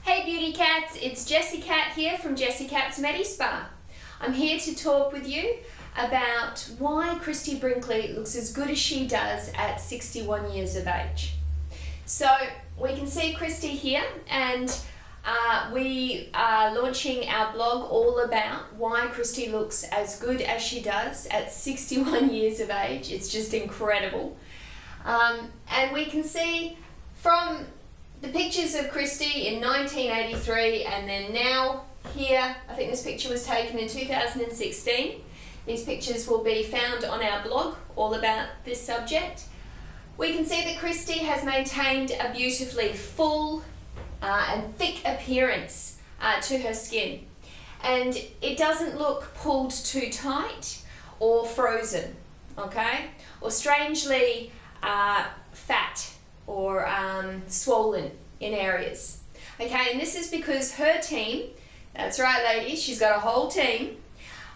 Hey beauty cats, it's Jessie Cat here from Jessie Cat's Medi-Spa. I'm here to talk with you about why Christie Brinkley looks as good as she does at 61 years of age. So we can see Christie here, and we are launching our blog all about why Christie looks as good as she does at 61 years of age. It's just incredible. And we can see from the pictures of Christie in 1983 and then now here, I think this picture was taken in 2016. These pictures will be found on our blog all about this subject. We can see that Christie has maintained a beautifully full and thick appearance to her skin, and it doesn't look pulled too tight or frozen, okay, or strangely fat or swollen in areas. Okay, and this is because her team, that's right ladies, she's got a whole team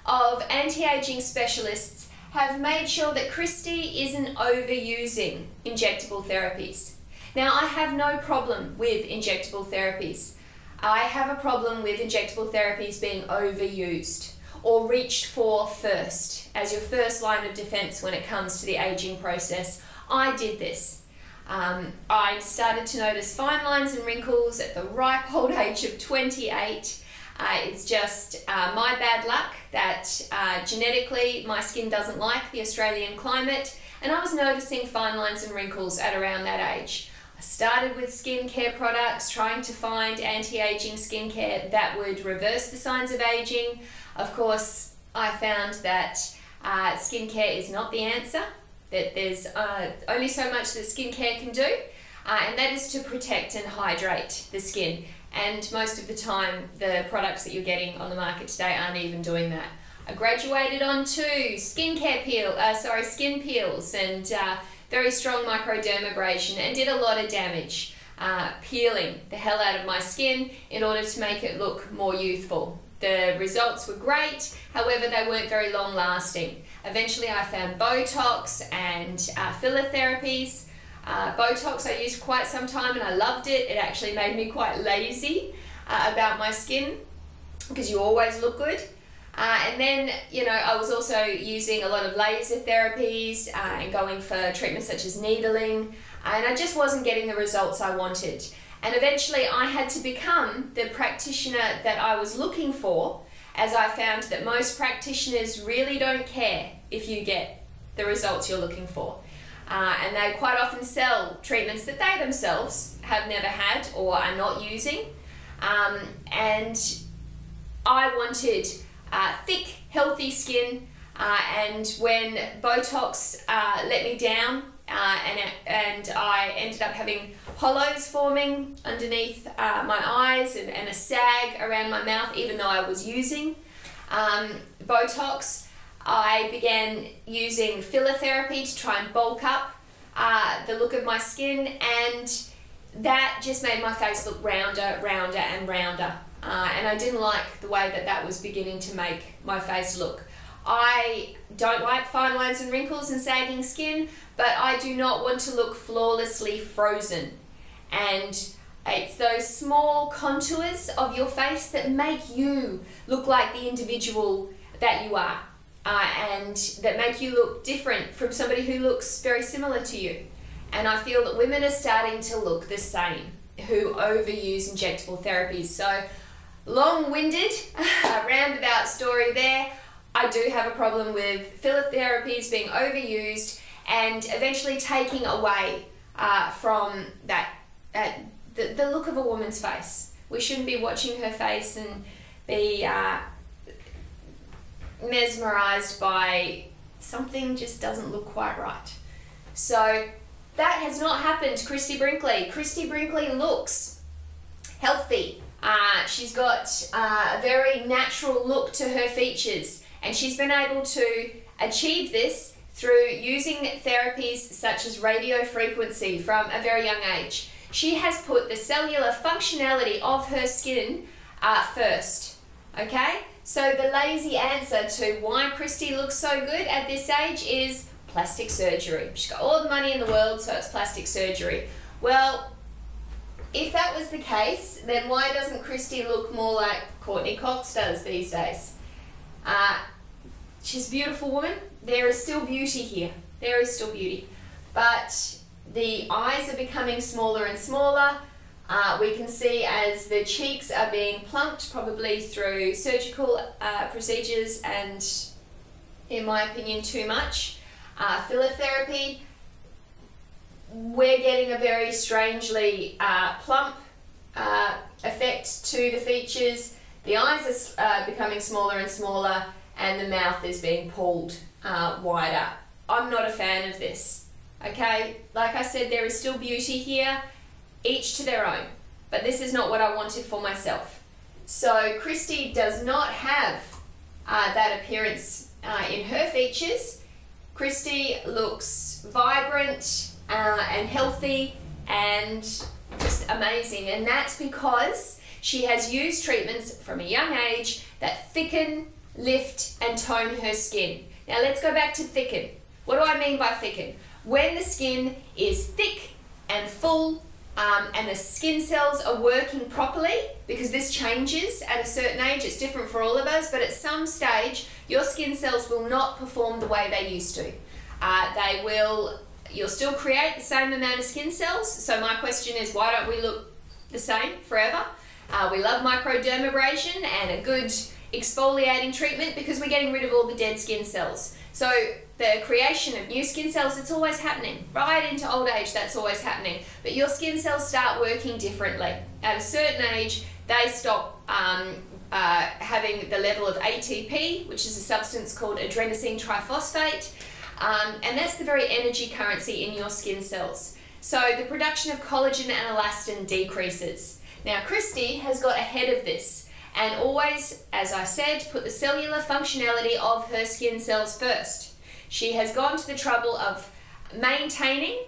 of anti-aging specialists, have made sure that Christie isn't overusing injectable therapies. Now, I have no problem with injectable therapies. I have a problem with injectable therapies being overused or reached for first as your first line of defense when it comes to the aging process. I did this. I started to notice fine lines and wrinkles at the ripe old age of 28. It's just my bad luck that genetically my skin doesn't like the Australian climate, and I was noticing fine lines and wrinkles at around that age. I started with skincare products, trying to find anti-aging skincare that would reverse the signs of aging. Of course, I found that skincare is not the answer, that there's only so much that skincare can do, and that is to protect and hydrate the skin. And most of the time, the products that you're getting on the market today aren't even doing that. I graduated onto skin peels and very strong microdermabrasion, and did a lot of damage, peeling the hell out of my skin in order to make it look more youthful. The results were great, however they weren't very long lasting. Eventually I found Botox and filler therapies. Botox I used for quite some time and I loved it. It actually made me quite lazy about my skin, because you always look good. And then, you know, I was also using a lot of laser therapies and going for treatments such as needling, and I just wasn't getting the results I wanted. And eventually I had to become the practitioner that I was looking for, as I found that most practitioners really don't care if you get the results you're looking for. And they quite often sell treatments that they themselves have never had or are not using. And I wanted thick, healthy skin, and when Botox let me down, and I ended up having hollows forming underneath my eyes and a sag around my mouth, even though I was using Botox, I began using filler therapy to try and bulk up the look of my skin, and that just made my face look rounder and rounder. And I didn't like the way that that was beginning to make my face look. I don't like fine lines and wrinkles and sagging skin, but I do not want to look flawlessly frozen. And it's those small contours of your face that make you look like the individual that you are, and that make you look different from somebody who looks very similar to you. And I feel that women are starting to look the same who overuse injectable therapies. So, long-winded, roundabout story there. I do have a problem with filler therapies being overused and eventually taking away from that the look of a woman's face. We shouldn't be watching her face and be mesmerized by something just doesn't look quite right. So that has not happened to Christie Brinkley. Christie Brinkley looks healthy. She's got a very natural look to her features, and she's been able to achieve this through using therapies such as radio frequency from a very young age. She has put the cellular functionality of her skin first, okay? So the lazy answer to why Christie looks so good at this age is plastic surgery. She's got all the money in the world, so it's plastic surgery. Well, if that was the case, then why doesn't Christie look more like Courtney Cox does these days? She's a beautiful woman. There is still beauty here. There is still beauty. But the eyes are becoming smaller and smaller. We can see as the cheeks are being plumped, probably through surgical procedures and, in my opinion, too much. Filler therapy. We're getting a very strangely plump effect to the features. The eyes are becoming smaller and smaller, and the mouth is being pulled wider. I'm not a fan of this. Okay, like I said, there is still beauty here, each to their own, but this is not what I wanted for myself. So Christie does not have that appearance in her features. Christie looks vibrant and healthy and just amazing, and that's because she has used treatments from a young age that thicken, lift and tone her skin. Now let's go back to thicken. What do I mean by thicken? When the skin is thick and full and the skin cells are working properly, because this changes at a certain age, it's different for all of us, but at some stage your skin cells will not perform the way they used to. You'll still create the same amount of skin cells, so my question is, why don't we look the same forever? We love microdermabrasion and a good exfoliating treatment because we're getting rid of all the dead skin cells. So the creation of new skin cells, it's always happening. Right into old age, that's always happening. But your skin cells start working differently. At a certain age, they stop having the level of ATP, which is a substance called adenosine triphosphate, and that's the very energy currency in your skin cells. So the production of collagen and elastin decreases. Now Christie has got ahead of this and always, as I said, put the cellular functionality of her skin cells first. She has gone to the trouble of maintaining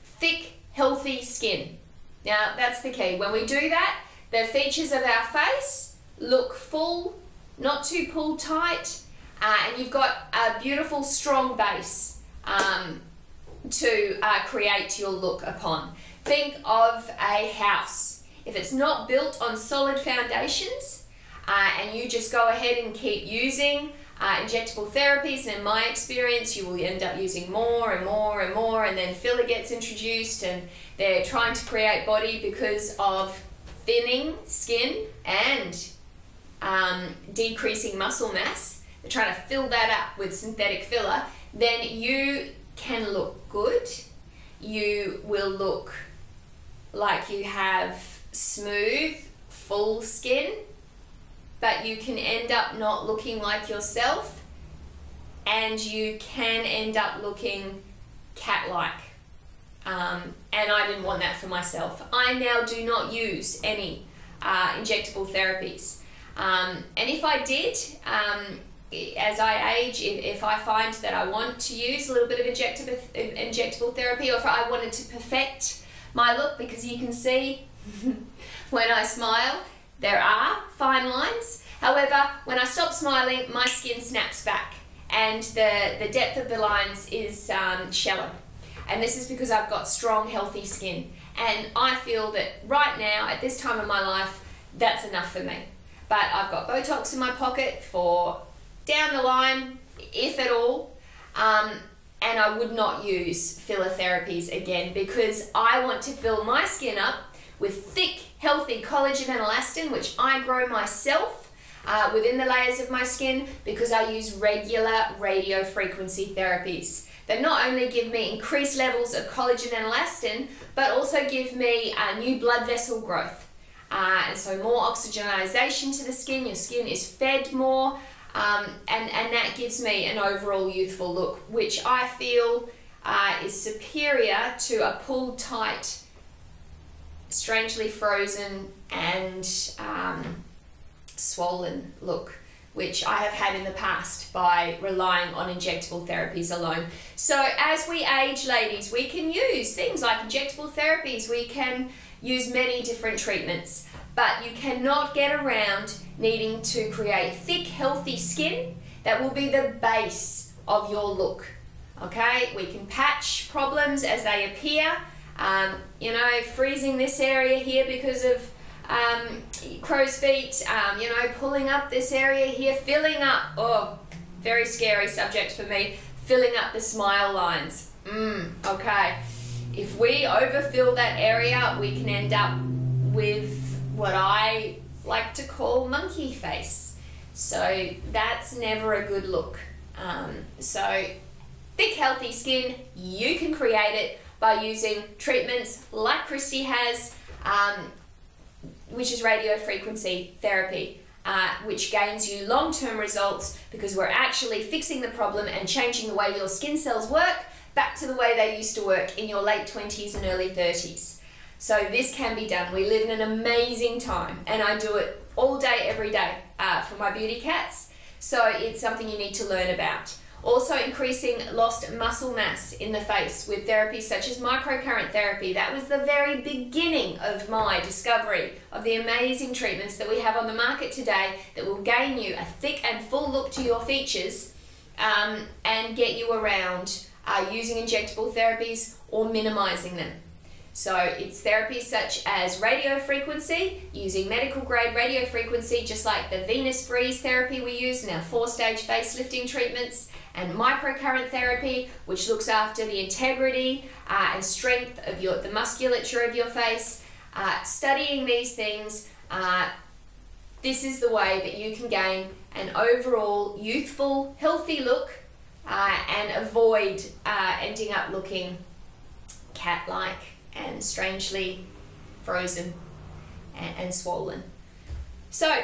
thick, healthy skin. Now that's the key. When we do that, the features of our face look full, not too pulled tight, and you've got a beautiful, strong base to create your look upon. Think of a house. If it's not built on solid foundations and you just go ahead and keep using injectable therapies, and in my experience you will end up using more and more and more, and then filler gets introduced and they're trying to create body because of thinning skin and decreasing muscle mass. They're trying to fill that up with synthetic filler. Then you can look good. You will look like you have smooth, full skin, but you can end up not looking like yourself, and you can end up looking cat-like. And I didn't want that for myself. I now do not use any injectable therapies. And if I did, as I age, if I find that I want to use a little bit of injectable therapy, or if I wanted to perfect my look, because you can see when I smile there are fine lines. However, when I stop smiling, my skin snaps back and the depth of the lines is shallow. And this is because I've got strong, healthy skin. And I feel that right now, at this time of my life, that's enough for me. But I've got Botox in my pocket for down the line, if at all. And I would not use filler therapies again, because I want to fill my skin up with thick, healthy collagen and elastin, which I grow myself within the layers of my skin, because I use regular radio frequency therapies that not only give me increased levels of collagen and elastin, but also give me new blood vessel growth. And so more oxygenization to the skin, your skin is fed more, and that gives me an overall youthful look, which I feel is superior to a pulled tight, strangely frozen and swollen look, which I have had in the past by relying on injectable therapies alone. So as we age, ladies, we can use things like injectable therapies, we can use many different treatments, but you cannot get around needing to create thick, healthy skin that will be the base of your look. Okay, we can patch problems as they appear, You know, freezing this area here because of crow's feet, you know, pulling up this area here, filling up, oh, very scary subject for me, filling up the smile lines. Okay. If we overfill that area, we can end up with what I like to call monkey face. So that's never a good look. So thick, healthy skin, you can create it by using treatments like Christie has, which is radio frequency therapy, which gains you long-term results because we're actually fixing the problem and changing the way your skin cells work back to the way they used to work in your late 20s and early 30s. So this can be done. We live in an amazing time, and I do it all day, every day for my beauty cats. So it's something you need to learn about. Also increasing lost muscle mass in the face with therapies such as microcurrent therapy. That was the very beginning of my discovery of the amazing treatments that we have on the market today that will gain you a thick and full look to your features and get you around using injectable therapies or minimizing them. So it's therapies such as radio frequency, using medical grade radio frequency, just like the Venus freeze therapy we use in our 4-stage facelifting treatments, and microcurrent therapy, which looks after the integrity and strength of the musculature of your face. Studying these things, this is the way that you can gain an overall youthful, healthy look and avoid ending up looking cat-like and strangely frozen and swollen. So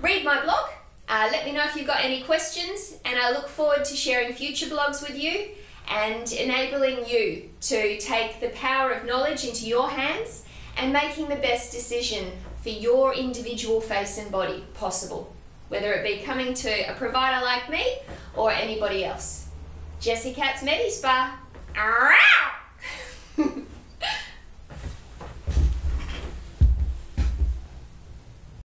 read my blog, let me know if you've got any questions, and I look forward to sharing future blogs with you and enabling you to take the power of knowledge into your hands and making the best decision for your individual face and body possible, whether it be coming to a provider like me or anybody else. Jessie Cat's Medi-Spa.